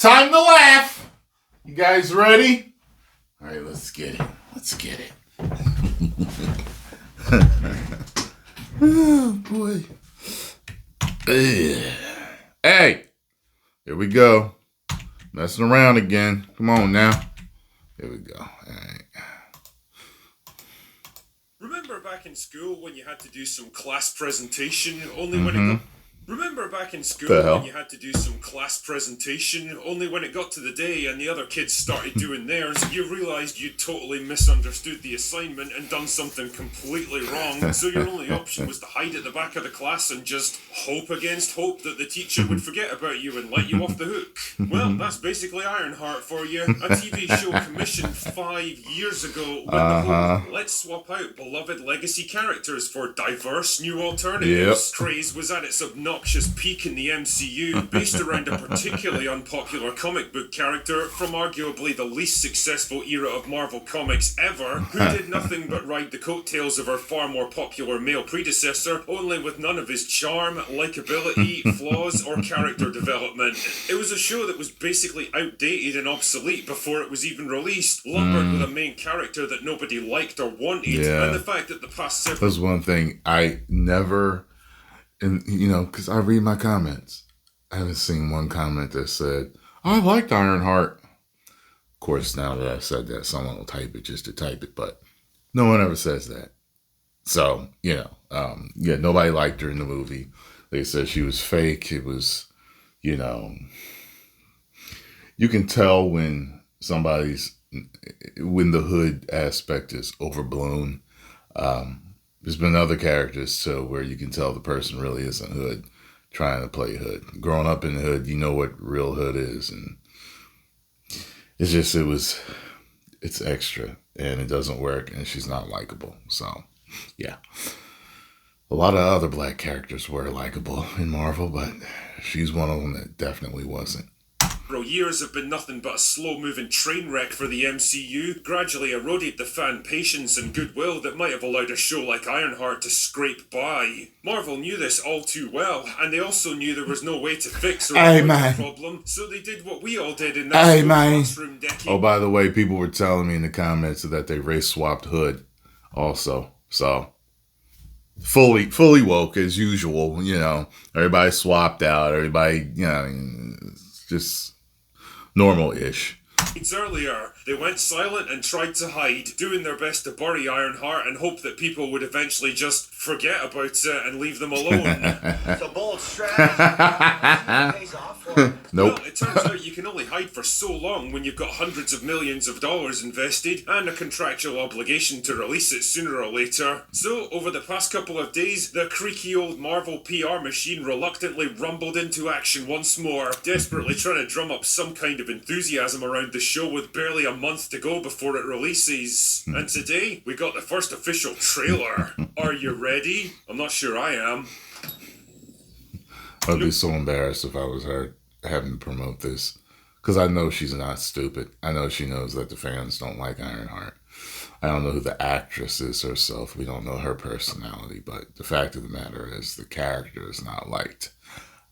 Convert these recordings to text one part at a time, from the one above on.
Time to laugh. You guys ready? All right, let's get it. Let's get it. Oh, boy. Hey, here we go. Messing around again. Come on now. Here we go. All right. Remember back in school when you had to do some class presentation only when it got... Remember back in school when you had to do some class presentation only when it got to the day and the other kids started doing theirs, you realised you'd totally misunderstood the assignment and done something completely wrong, so your only option was to hide at the back of the class and just hope against hope that the teacher would forget about you and let you off the hook. Well, that's basically Ironheart for you. A TV show commissioned 5 years ago with the whole let's swap out beloved legacy characters for diverse new alternatives. Craze was at its obnoxious peak in the MCU, based around a particularly unpopular comic book character from arguably the least successful era of Marvel Comics ever, who did nothing but ride the coattails of her far more popular male predecessor, only with none of his charm, likability, flaws, or character development. It was a show that was basically outdated and obsolete before it was even released, lumbered with a main character that nobody liked or wanted, and the fact that the past several... That's one thing I never... And, you know, because I read my comments. I haven't seen one comment that said, I liked Ironheart. Of course, now that I've said that, someone will type it just to type it, but no one ever says that. So, you know, nobody liked her in the movie. They said she was fake. It was, you know, you can tell when when the hood aspect is overblown. There's been other characters, too, where you can tell the person really isn't hood, trying to play hood. Growing up in the hood, you know what real hood is. And it's just, it's extra, and it doesn't work, and she's not likable. So, yeah. A lot of other black characters were likable in Marvel, but she's one of them that definitely wasn't. Years have been nothing but a slow-moving train wreck for the MCU, gradually eroded the fan patience and goodwill that might have allowed a show like Ironheart to scrape by. Marvel knew this all too well, and they also knew there was no way to fix or avoid the problem, so they did what we all did in that classroom decade. Oh, by the way, people were telling me in the comments that they race-swapped Hood also, so... Fully woke, as usual, you know. Everybody swapped out, everybody, you know, just... normal-ish. Earlier, they went silent and tried to hide, doing their best to bury Ironheart and hope that people would eventually just forget about it and leave them alone. It's a bold strategy. Pays off for it. Nope. Well, it turns out you can only hide for so long when you've got hundreds of millions of dollars invested and a contractual obligation to release it sooner or later. So, over the past couple of days, the creaky old Marvel PR machine reluctantly rumbled into action once more, desperately trying to drum up some kind of enthusiasm around the show with barely a month to go before it releases. And today, we got the first official trailer. Are you ready? I'm not sure I am. I'd be so embarrassed if I was her having to promote this. Because I know she's not stupid. I know she knows that the fans don't like Ironheart. I don't know who the actress is herself. We don't know her personality. But the fact of the matter is the character is not liked.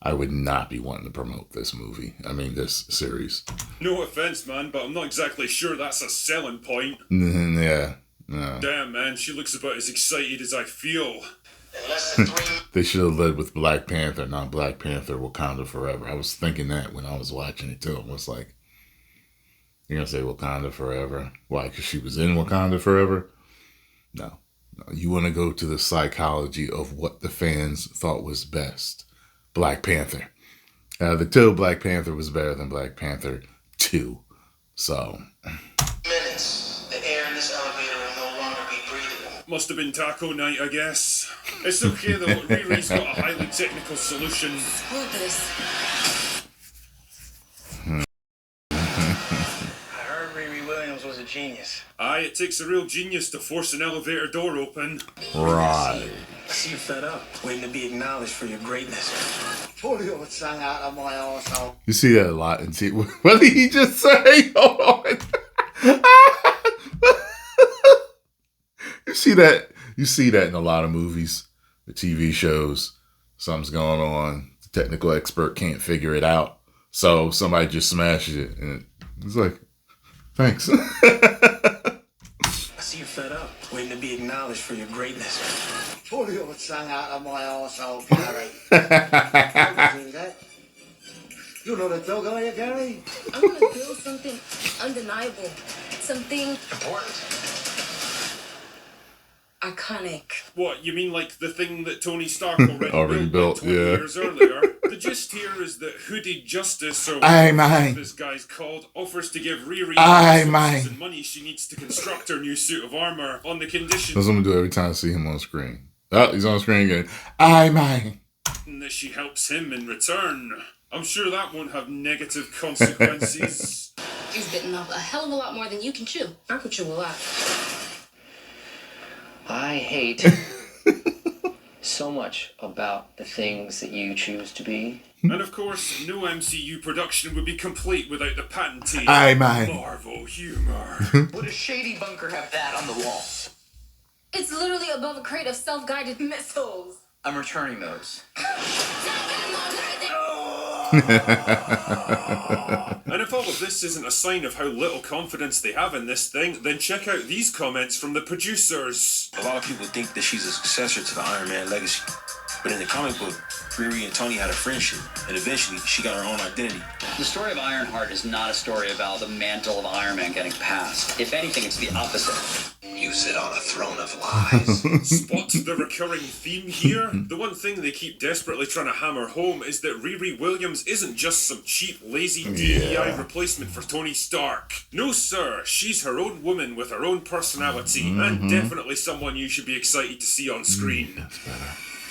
I would not be wanting to promote this movie. I mean, this series. No offense, man, but I'm not exactly sure that's a selling point. Yeah. No. Damn, man, she looks about as excited as I feel. They should have led with Black Panther, not Black Panther Wakanda Forever. I was thinking that when I was watching it, too. I was like, you're going to say Wakanda Forever? Why, because she was in Wakanda Forever? No. You want to go to the psychology of what the fans thought was best. Black Panther. The two, Black Panther was better than Black Panther 2. So. Minutes. The air in this elevator will no longer be breathable. Must have been taco night, I guess. It's okay though, Riri's got a highly technical solution. Screw this. I heard Riri Williams was a genius. Aye, it takes a real genius to force an elevator door open. Right. I see you fed up, waiting to be acknowledged for your greatness. Pull your tongue out of my arsehole. You see that a lot. And see, what did he just say? Hold on. You see that in a lot of movies, the TV shows. Something's going on. The technical expert can't figure it out. So somebody just smashes it, and it's like, thanks. I see you're fed up, waiting to be acknowledged for your greatness. Pull your tongue out of my arsehole, Gary. Don't do that. You're not a dog, are you, Gary? I want to build something undeniable. Something Important. iconic. What, you mean like the thing that Tony Stark already, Already built built, 20 yeah. years earlier? The gist here is that Hooded Justice, or Aye, whatever mate. this guy's called, offers to give Riri Aye, the mate. resources and money she needs to construct her new suit of armor on the condition That's what I'm gonna do every time I see him on screen. Oh, he's on screen again. Aye, man. that she helps him in return. I'm sure that won't have negative consequences. You've bitten off a hell of a lot more than you can chew. I could chew a lot. I hate so much about the things that you choose to be. And of course, no MCU production would be complete without the patented Aye, mate. Marvel humor. Would a shady bunker have that on the wall? It's literally above a crate of self-guided missiles. I'm returning those. And if all of this isn't a sign of how little confidence they have in this thing, then check out these comments from the producers. A lot of people think that she's a successor to the Iron Man legacy. But in the comic book, Riri and Tony had a friendship, and eventually she got her own identity. The story of Ironheart is not a story about the mantle of Iron Man getting passed. If anything, it's the opposite. You sit on a throne of lies. Spot the recurring theme here? The one thing they keep desperately trying to hammer home is that Riri Williams isn't just some cheap, lazy DEI replacement for Tony Stark. No sir, she's her own woman with her own personality, and definitely someone you should be excited to see on screen.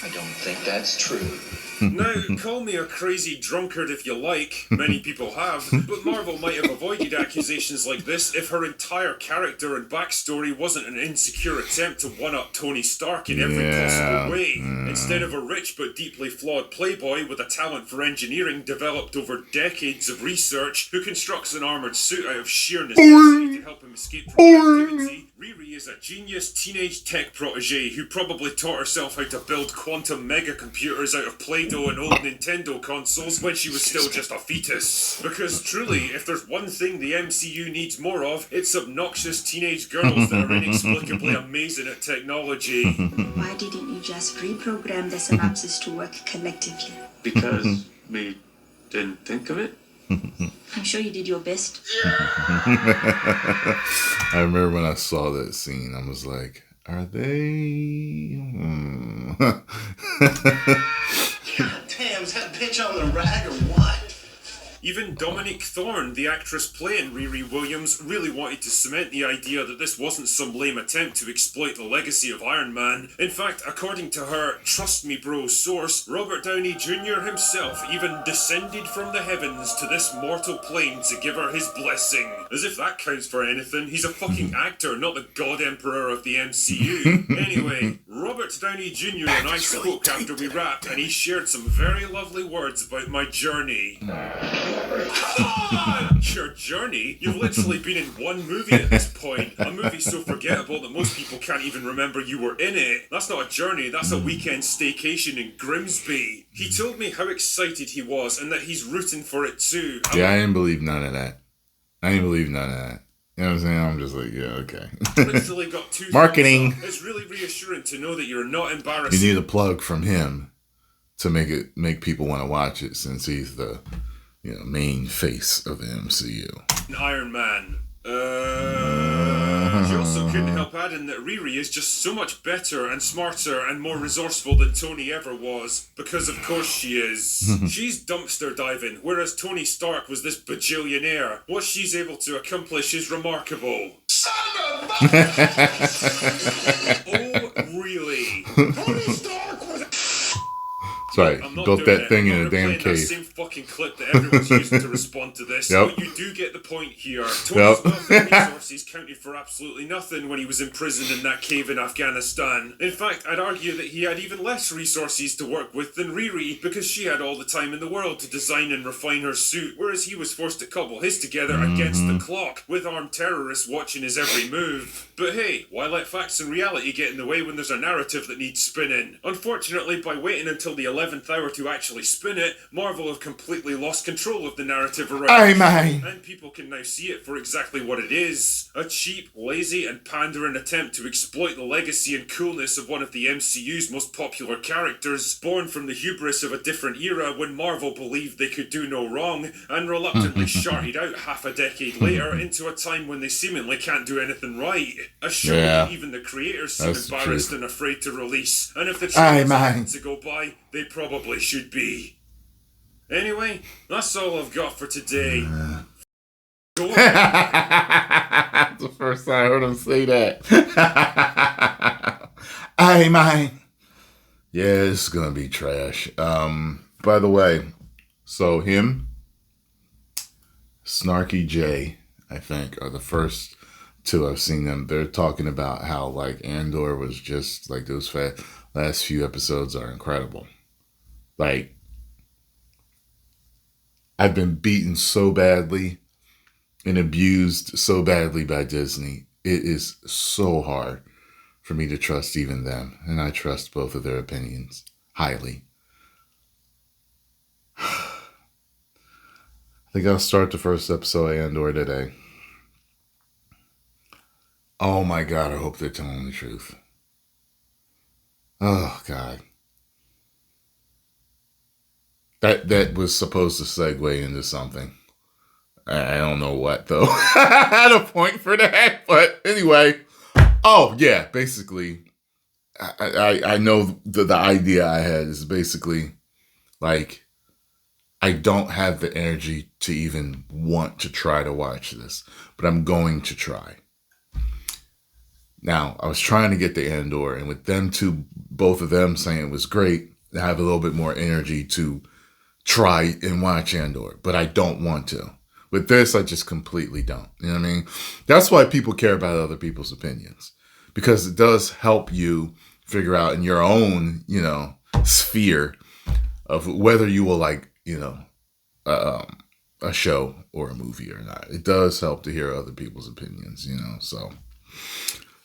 I don't think that's true. Now, call me a crazy drunkard if you like, many people have, but Marvel might have avoided accusations like this if her entire character and backstory wasn't an insecure attempt to one-up Tony Stark in every possible way. Instead of a rich but deeply flawed playboy with a talent for engineering developed over decades of research who constructs an armoured suit out of sheer necessity to help him escape from captivity, Riri is a genius teenage tech protege who probably taught herself how to build quantum megacomputers out of Play-Doh and old Nintendo consoles when she was still just a fetus. Because truly, if there's one thing the MCU needs more of, it's obnoxious teenage girls that are inexplicably amazing at technology. Why didn't you just reprogram the synapses to work collectively? Because we didn't think of it? I'm sure you did your best. I remember when I saw that scene, I was like, are they? God damn, is that bitch on the rag or what? Even Dominique Thorne, the actress playing Riri Williams, really wanted to cement the idea that this wasn't some lame attempt to exploit the legacy of Iron Man. In fact, according to her Trust Me Bro source, Robert Downey Jr. himself even descended from the heavens to this mortal plane to give her his blessing. As if that counts for anything, he's a fucking actor, not the God Emperor of the MCU. Anyway, Robert Downey Jr. and I spoke after we wrapped, and he shared some very lovely words about my journey. Your journey? You've literally been in one movie at this point. A movie so forgettable that most people can't even remember you were in it. That's not a journey, that's a weekend staycation in Grimsby. He told me how excited he was and that he's rooting for it too. Yeah, I didn't believe none of that. You know what I'm saying? I'm just like, yeah, okay. Literally got two Marketing. It's really reassuring to know that you're not embarrassed. You need a plug from him to make people want to watch it, since he's the main face of the MCU. Iron Man. She also couldn't help adding that Riri is just so much better and smarter and more resourceful than Tony ever was. Because of course she is. She's dumpster diving, whereas Tony Stark was this bajillionaire. What she's able to accomplish is remarkable. Son of a... Oh, really? Tony Stark was... That's right. I'm not Built doing that it. thing I'm in a not damn replaying that cave. same fucking clip that everyone's using to respond to this. Yep. But you do get the point here. Tony's wealth and resources counted for absolutely nothing when he was imprisoned in that cave in Afghanistan. In fact, I'd argue that he had even less resources to work with than Riri, because she had all the time in the world to design and refine her suit, whereas he was forced to cobble his together against the clock, with armed terrorists watching his every move. But hey, why let facts and reality get in the way when there's a narrative that needs spinning? Unfortunately, by waiting until the 11th hour to actually spin it, Marvel have completely lost control of the narrative around Aye, it. man. And people can now see it for exactly what it is. A cheap, lazy, and pandering attempt to exploit the legacy and coolness of one of the MCU's most popular characters, born from the hubris of a different era when Marvel believed they could do no wrong, and reluctantly sharted out half a decade later into a time when they seemingly can't do anything right. A show that even the creators seem embarrassed and afraid to release, and if the trailers happen to go by, they probably should be. Anyway, that's all I've got for today. That's the first time I heard him say that. Aye, man. Yeah, it's gonna be trash. By the way, so him, Snarky J, I think, are the first two I've seen them. They're talking about how like Andor was just like those last few episodes are incredible. Like, I've been beaten so badly and abused so badly by Disney. It is so hard for me to trust even them. And I trust both of their opinions highly. I think I'll start the first episode of Andor today. Oh my God, I hope they're telling the truth. Oh God. That was supposed to segue into something. I don't know what, though. I had a point for that, but anyway. Oh, yeah, basically, I know the idea I had is basically, like, I don't have the energy to even want to try to watch this, but I'm going to try. Now, I was trying to get to Andor, and with them two, both of them saying it was great, I have a little bit more energy to try and watch Andor, but I don't want to. With this, I just completely don't. You know what I mean? That's why people care about other people's opinions, because it does help you figure out in your own, sphere of whether you will like, a show or a movie or not. It does help to hear other people's opinions, so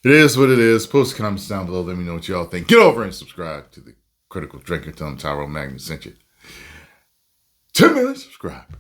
it is what it is. Post comments down below. Let me know what y'all think. Get over and subscribe to the Critical Drinker. Tell them Tyrone Magnus sent you. 10 million subscribers.